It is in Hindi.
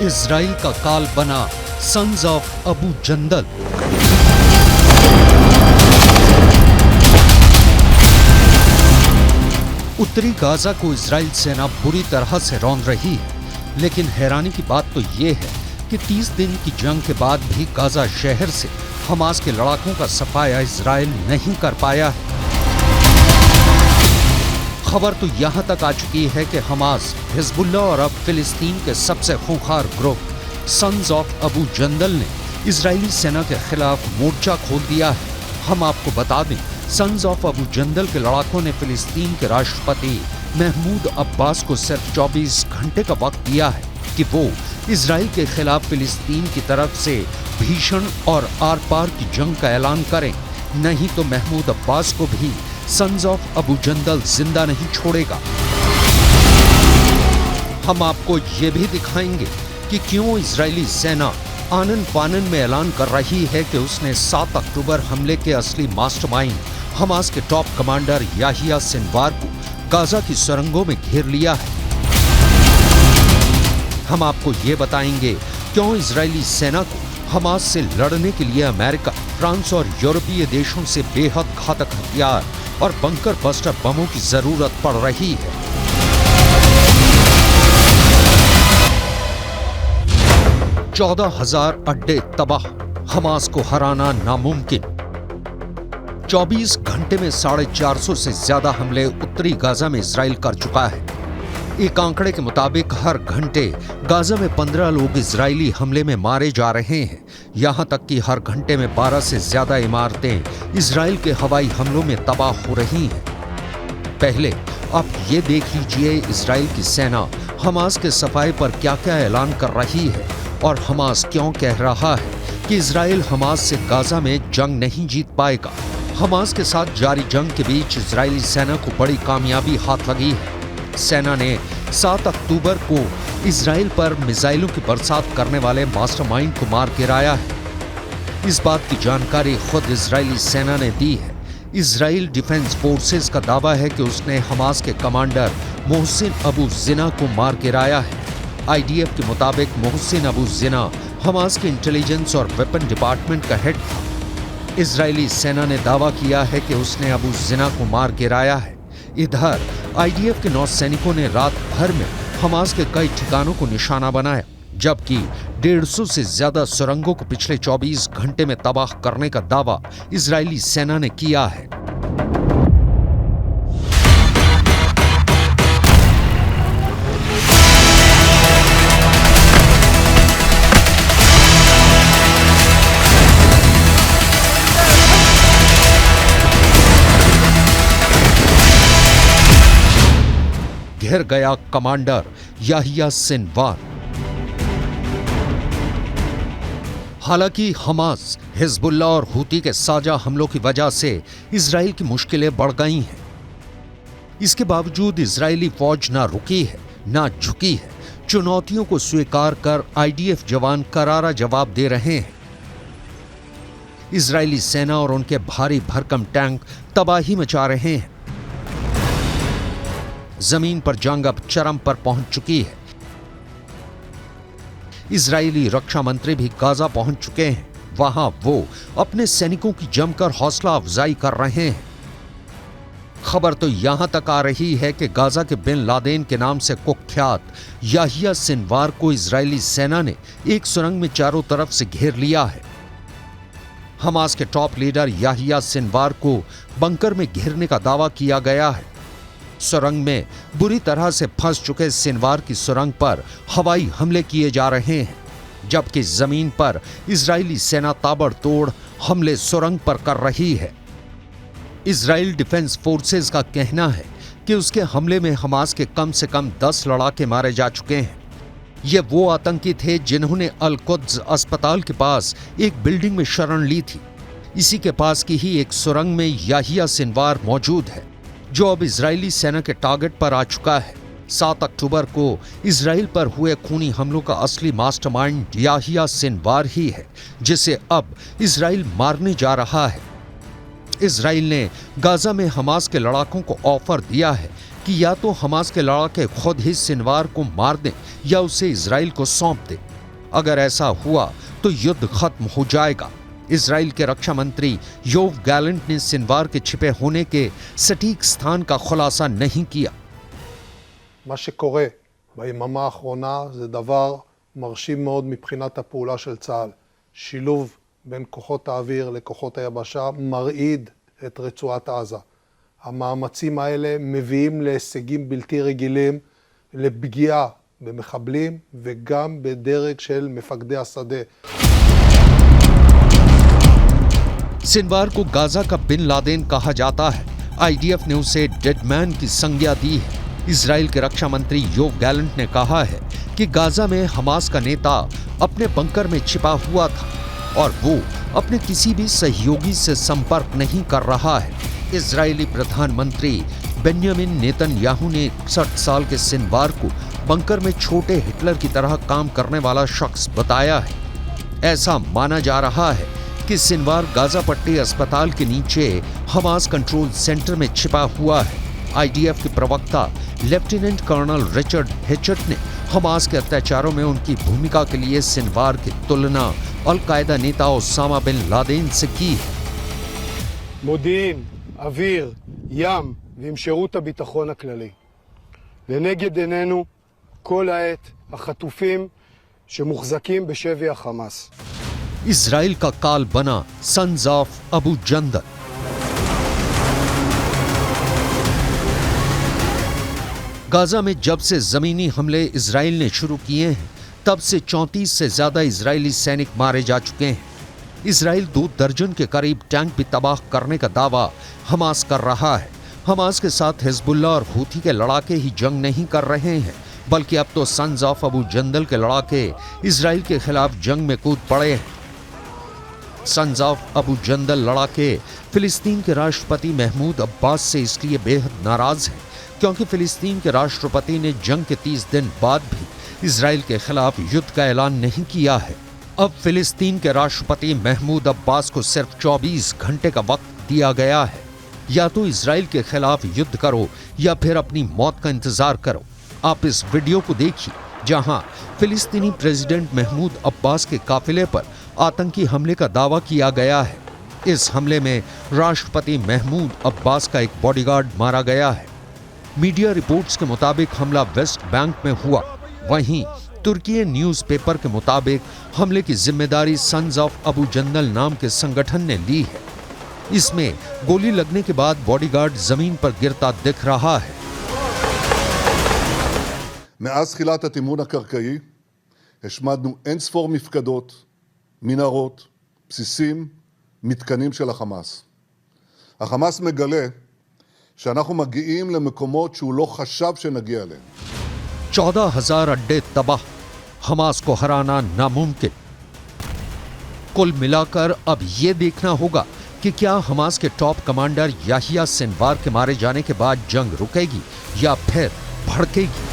इजराइल का काल बना सन्स ऑफ अबू जंदल। उत्तरी गाजा को इजराइल सेना बुरी तरह से रौंद रही है, लेकिन हैरानी की बात तो ये है कि 30 दिन की जंग के बाद भी गाजा शहर से हमास के लड़ाकों का सफाया इजराइल नहीं कर पाया है। खबर तो यहां तक आ चुकी है कि हमास, हिजबुल्लाह और अब फिलिस्तीन के सबसे खूंखार ग्रुप सन्स ऑफ अबू जंदल ने इजरायली सेना के खिलाफ मोर्चा खोल दिया है। हम आपको बता दें, सन्स ऑफ अबू जंदल के लड़ाकों ने फिलिस्तीन के राष्ट्रपति महमूद अब्बास को सिर्फ 24 घंटे का वक्त दिया है कि वो इजराइल के खिलाफ फिलिस्तीन की तरफ से भीषण और आर पार की जंग का ऐलान करें, नहीं तो महमूद अब्बास को भी सन्स ऑफ अबू जंदल जिंदा नहीं छोड़ेगा। हम आपको ये भी दिखाएंगे कि क्यों इजरायली सेना आनन फानन में ऐलान कर रही है कि उसने 7 अक्टूबर हमले के असली मास्टरमाइंड हमास के टॉप कमांडर याहिया सिनवार को गाजा की सुरंगों में घेर लिया है। हम आपको ये बताएंगे क्यों इजरायली सेना को हमास से लड़ने के लिए अमेरिका, फ्रांस और यूरोपीय देशों से बेहद घातक हथियार और बंकर बस्टर बमों की जरूरत पड़ रही है। 14,000 अड्डे तबाह, हमास को हराना नामुमकिन। 24 घंटे में 450 से ज्यादा हमले उत्तरी गाजा में इजराइल कर चुका है। एक आंकड़े के मुताबिक हर घंटे गाजा में 15 लोग इजरायली हमले में मारे जा रहे हैं। यहां तक कि हर घंटे में 12 से ज्यादा इमारतें इजराइल के हवाई हमलों में तबाह हो रही हैं। पहले आप ये देख लीजिए इजराइल की सेना हमास के सफाए पर क्या क्या ऐलान कर रही है और हमास क्यों कह रहा है कि इजराइल हमास से गाजा में जंग नहीं जीत पाएगा। हमास के साथ जारी जंग के बीच इजरायली सेना को बड़ी कामयाबी हाथ लगी है। सेना ने 7 अक्टूबर को इजराइल पर मिसाइलों की बरसात करने वाले मास्टरमाइंड को मार गिराया है। इस बात की जानकारी खुद इजरायली सेना ने दी है। इजराइल डिफेंस फोर्सेस का दावा है कि उसने हमास के कमांडर मोहसिन अबू जिना को मार गिराया है। आईडीएफ के मुताबिक मोहसिन अबू जिना हमास के इंटेलिजेंस और वेपन डिपार्टमेंट का हेड था। इजरायली सेना ने दावा किया है कि उसने अबू जिना को मार गिराया है। इधर आईडीएफ के 9 सैनिकों ने रात भर में हमास के कई ठिकानों को निशाना बनाया, जबकि 150 से ज्यादा सुरंगों को पिछले 24 घंटे में तबाह करने का दावा इजरायली सेना ने किया है। घेर गया कमांडर याहिया सिनवार। हालांकि हमास, हिजबुल्लाह और हूती के साझा हमलों की वजह से इजराइल की मुश्किलें बढ़ गई हैं। इसके बावजूद इजरायली फौज ना रुकी है, ना झुकी है। चुनौतियों को स्वीकार कर आईडीएफ जवान करारा जवाब दे रहे हैं। इजरायली सेना और उनके भारी भरकम टैंक तबाही मचा रहे हैं। जमीन पर जंग अब चरम पर पहुंच चुकी है। इजरायली रक्षा मंत्री भी गाजा पहुंच चुके हैं। वहां वो अपने सैनिकों की जमकर हौसला अफजाई कर रहे हैं। खबर तो यहां तक आ रही है कि गाजा के बिन लादेन के नाम से कुख्यात याहिया सिनवार को इजरायली सेना ने एक सुरंग में चारों तरफ से घेर लिया है। हमास के टॉप लीडर याहिया सिनवार को बंकर में घेरने का दावा किया गया है। सुरंग में बुरी तरह से फंस चुके सिनवार की सुरंग पर हवाई हमले किए जा रहे हैं, जबकि जमीन पर इजरायली सेना ताबड़तोड़ हमले सुरंग पर कर रही है। इजराइल डिफेंस फोर्सेस का कहना है कि उसके हमले में हमास के कम से कम 10 लड़ाके मारे जा चुके हैं। ये वो आतंकी थे जिन्होंने अल कुद्स अस्पताल के पास एक बिल्डिंग में शरण ली थी। इसी के पास की ही एक सुरंग में याहिया सिनवार मौजूद है, जो अब इजरायली सेना के टारगेट पर आ चुका है। 7 अक्टूबर को इजराइल पर हुए खूनी हमलों का असली मास्टरमाइंड याहिया सिनवार ही है, जिसे अब इजराइल मारने जा रहा है। इजराइल ने गाजा में हमास के लड़ाकों को ऑफर दिया है कि या तो हमास के लड़ाके खुद ही सिनवार को मार दें या उसे इजराइल को सौंप दें। अगर ऐसा हुआ तो युद्ध खत्म हो जाएगा। इजराइल के रक्षा मंत्री योव गैलेंट ने सिनवार के छिपे होने के सटीक स्थान का खुलासा नहीं किया। מה שקורה ביממה האחרונה זה דבר מרשים מאוד מבחינת הפעולה של צה"ל. שילוב בין כוחות האוויר לכוחות היבשה מרעיד את רצועת עזה. המאמצים האלה מביאים להישגים בלתי רגילים, לפגיעה במחבלים וגם בדרג של מפקדי השדה. सिनवार को गाजा का बिन लादेन कहा जाता है। आईडीएफ ने उसे डेडमैन की संज्ञा दी है। इजराइल के रक्षा मंत्री योव गैलेंट ने कहा है कि गाजा में हमास का नेता अपने बंकर में छिपा हुआ था और वो अपने किसी भी सहयोगी से संपर्क नहीं कर रहा है। इजरायली प्रधानमंत्री बेन्यामिन नेतन्याहू ने 61 साल के सिनवार को बंकर में छोटे हिटलर की तरह काम करने वाला शख्स बताया है। ऐसा माना जा रहा है कि सिनवार गाजा पट्टी अस्पताल के नीचे हमास कंट्रोल सेंटर में छिपा हुआ है। आईडीएफ के प्रवक्ता लेफ्टिनेंट कर्नल रिचर्ड हेचट ने हमास के अत्याचारों में उनकी भूमिका के लिए सिनवार की तुलना अल-कायदा नेता ओसामा बिन लादेन से की है। מודיעין, אוויר, ים ועם שירות הביטחון הכללי. לנגד עינינו כל העת החטופים שמוחזקים בשבי החמאס. इजराइल का काल बना सन्स ऑफ अबू जंदल। गाजा में जब से जमीनी हमले इजराइल ने शुरू किए हैं तब से 34 से ज्यादा इजरायली सैनिक मारे जा चुके हैं। इजराइल 2 दर्जन के करीब टैंक भी तबाह करने का दावा हमास कर रहा है। हमास के साथ हिजबुल्लाह और हूथी के लड़ाके ही जंग नहीं कर रहे हैं, बल्कि अब तो सन्स ऑफ अबू जंदल के लड़ाके इजराइल के खिलाफ जंग में कूद पड़े हैं। सन्स ऑफ अबू जंदल लड़ाके फिलिस्तीन के राष्ट्रपति महमूद अब्बास से इसलिए बेहद नाराज हैं क्योंकि फिलिस्तीन के राष्ट्रपति ने जंग के 30 दिन बाद भी इजराइल के खिलाफ युद्ध का ऐलान नहीं किया है। अब फिलिस्तीन के राष्ट्रपति महमूद अब्बास को सिर्फ 24 घंटे का वक्त दिया गया है। या तो इजराइल के खिलाफ युद्ध करो या फिर अपनी मौत का इंतजार करो। आप इस वीडियो को देखिए जहां फिलिस्तीनी प्रेसिडेंट महमूद अब्बास के काफिले पर आतंकी हमले का दावा किया गया है। इस हमले में राष्ट्रपति महमूद अब्बास का एक बॉडीगार्ड मारा गया है। मीडिया रिपोर्ट्स के मुताबिक हमला वेस्ट बैंक में हुआ। वहीं तुर्की न्यूज़पेपर के मुताबिक हमले की जिम्मेदारी सन्स ऑफ अबू जंदल नाम के संगठन ने ली है। इसमें गोली लगने के बाद बॉडीगार्ड जमीन पर गिरता दिख रहा है। מאז תחילת התמרון הקרקעי השמדנו אין ספור מפקדות, מנהרות, בסיסים, מתקנים של החמאס. החמאס מגלה שאנחנו מגיעים למקומות שהוא לא חשב שנגיע אליהם. 14,000 अड्डे तबाह, हमास को हराना नामुमकिन। कुल मिलाकर अब यह देखना होगा कि क्या हमास के टॉप कमांडर याहिया सिनवार के मारे जाने के बाद जंग रुकेगी या फिर भड़केगी।